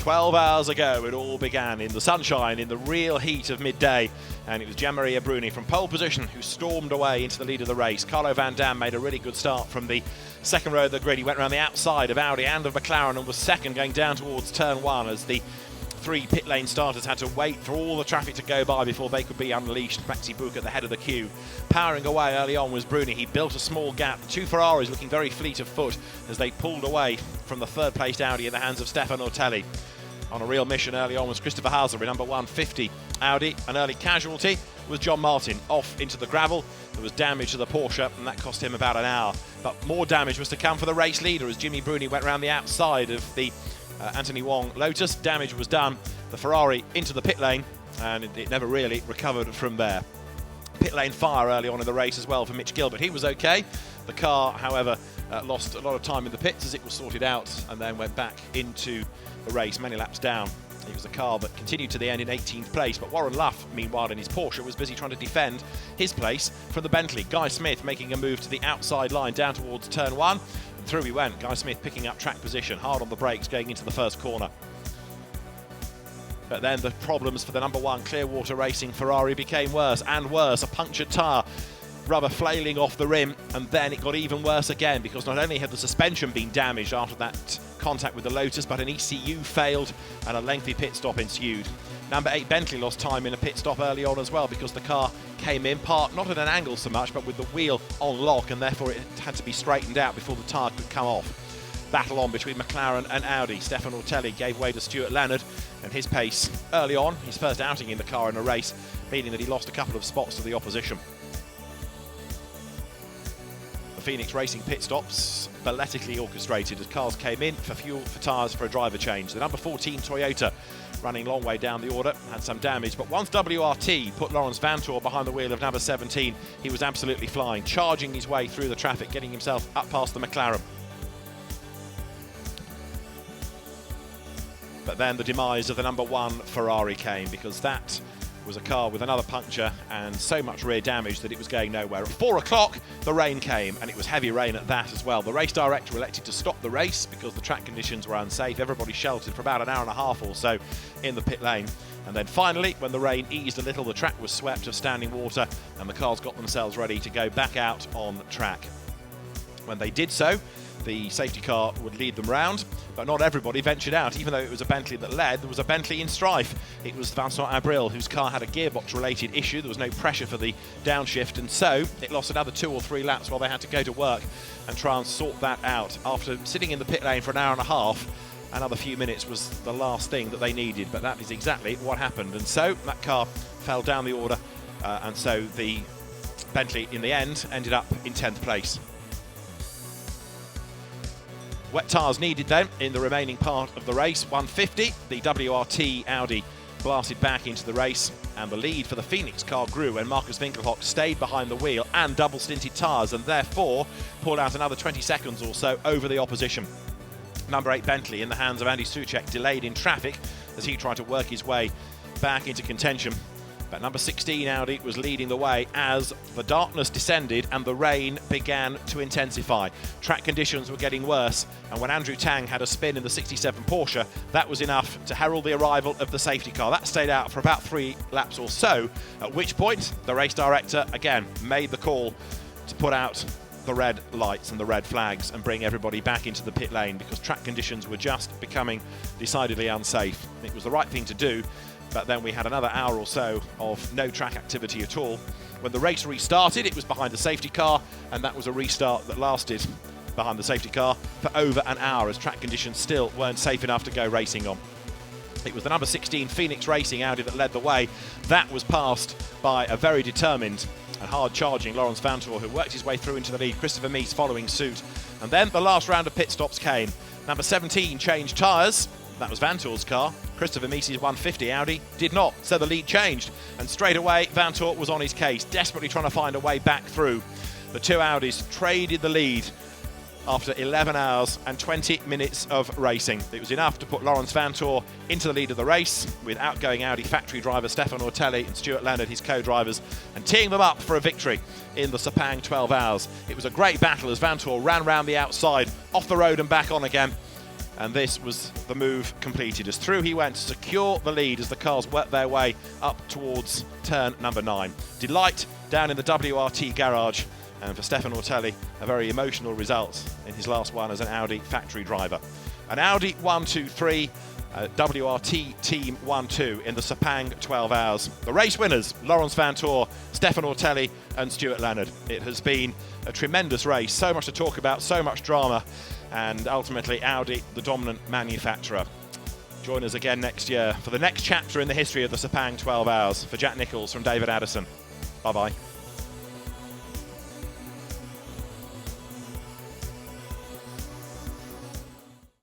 12 hours ago, it all began in the sunshine, in the real heat of midday, and it was Gianmaria Bruni from pole position who stormed away into the lead of the race. Carlo Van Dam made a really good start from the second row of the grid. He went around the outside of Audi and of McLaren and was second going down towards turn one as the three pit lane starters had to wait for all the traffic to go by before they could be unleashed. Maxi Buch at the head of the queue. Powering away early on was Bruni. He built a small gap. The two Ferraris looking very fleet of foot as they pulled away from the third placed Audi in the hands of Stefano Telli. On a real mission early on was Christopher Hazel with number 150 Audi. An early casualty was John Martin off into the gravel. There was damage to the Porsche and that cost him about an hour. But more damage was to come for the race leader as Jimmy Bruni went around the outside of the Anthony Wong Lotus. Damage was done. The Ferrari into the pit lane and it never really recovered from there. Pit lane fire early on in the race as well for Mitch Gilbert. He was okay. The car, however, lost a lot of time in the pits as it was sorted out and then went back into the race many laps down. It was a car that continued to the end in 18th place, but Warren Luff, meanwhile, in his Porsche, was busy trying to defend his place from the Bentley. Guy Smith making a move to the outside line down towards turn one. And through he went. Guy Smith picking up track position, hard on the brakes going into the first corner. But then the problems for the number one Clearwater Racing Ferrari became worse and worse. A punctured tyre, rubber flailing off the rim, and then it got even worse again because not only had the suspension been damaged after that contact with the Lotus, but an ECU failed and a lengthy pit stop ensued. Number 8 Bentley lost time in a pit stop early on as well because the car came in part not at an angle so much but with the wheel on lock, and therefore it had to be straightened out before the tyre could come off. Battle on between McLaren and Audi. Stefano Telli gave way to Stuart Leonard, and his pace early on, his first outing in the car in a race, meaning that he lost a couple of spots to the opposition. The Phoenix Racing pit stops balletically orchestrated as cars came in for fuel, for tyres, for a driver change. The number 14 Toyota, running long way down the order, had some damage, but once WRT put Lawrence Vantor behind the wheel of number 17, he was absolutely flying, charging his way through the traffic, getting himself up past the McLaren. But then the demise of the number one Ferrari came because that was a car with another puncture and so much rear damage that it was going nowhere. At 4 o'clock, the rain came, and it was heavy rain at that as well. The race director elected to stop the race because the track conditions were unsafe. Everybody sheltered for about an hour and a half or so in the pit lane. And then finally, when the rain eased a little, the track was swept of standing water and the cars got themselves ready to go back out on track. When they did so, the safety car would lead them round, but not everybody ventured out. Even though it was a Bentley that led, there was a Bentley in strife. It was Vincent Abril, whose car had a gearbox-related issue. There was no pressure for the downshift, and so it lost another 2 or 3 laps while they had to go to work and try and sort that out. After sitting in the pit lane for an hour and a half, another few minutes was the last thing that they needed, but that is exactly what happened. And so that car fell down the order, and so the Bentley, in the end, ended up in 10th place. Wet tyres needed then in the remaining part of the race. 150, the WRT Audi blasted back into the race, and the lead for the Phoenix car grew when Markus Winkelhock stayed behind the wheel and double stinted tyres and therefore pulled out another 20 seconds or so over the opposition. Number 8 Bentley in the hands of Andy Soucek delayed in traffic as he tried to work his way back into contention. But number 16 Audi was leading the way as the darkness descended and the rain began to intensify. Track conditions were getting worse, and when Andrew Tang had a spin in the 67 Porsche, that was enough to herald the arrival of the safety car. That stayed out for about 3 laps or so, at which point the race director again made the call to put out the red lights and the red flags and bring everybody back into the pit lane because track conditions were just becoming decidedly unsafe. It was the right thing to do. But then we had another hour or so of no track activity at all. When the race restarted, it was behind the safety car, and that was a restart that lasted behind the safety car for over an hour as track conditions still weren't safe enough to go racing on. It was the number 16 Phoenix Racing Audi that led the way. That was passed by a very determined and hard-charging Lawrence Vantor, who worked his way through into the lead. Christopher Mies following suit. And then the last round of pit stops came. Number 17 changed tyres. That was Vantor's car. Christopher Mies' 150 Audi did not, so the lead changed. And straight away, Vantor was on his case, desperately trying to find a way back through. The two Audis traded the lead after 11 hours and 20 minutes of racing. It was enough to put Lawrence Vantor into the lead of the race, with outgoing Audi factory driver Stefano Telli and Stuart Leonard, his co-drivers, and teeing them up for a victory in the Sepang 12 hours. It was a great battle as Vantor ran round the outside, off the road and back on again. And this was the move completed, as through he went to secure the lead as the cars worked their way up towards turn number 9. Delight down in the WRT garage, and for Stefan Ortelli, a very emotional result in his last one as an Audi factory driver. An Audi 1-2-3, WRT Team 1-2 in the Sepang 12 Hours. The race winners, Laurens Vanthoor, Stefan Ortelli and Stuart Leonard. It has been a tremendous race, so much to talk about, so much drama, and ultimately Audi, the dominant manufacturer. Join us again next year for the next chapter in the history of the Sepang 12 Hours. For Jack Nichols from David Addison, bye-bye.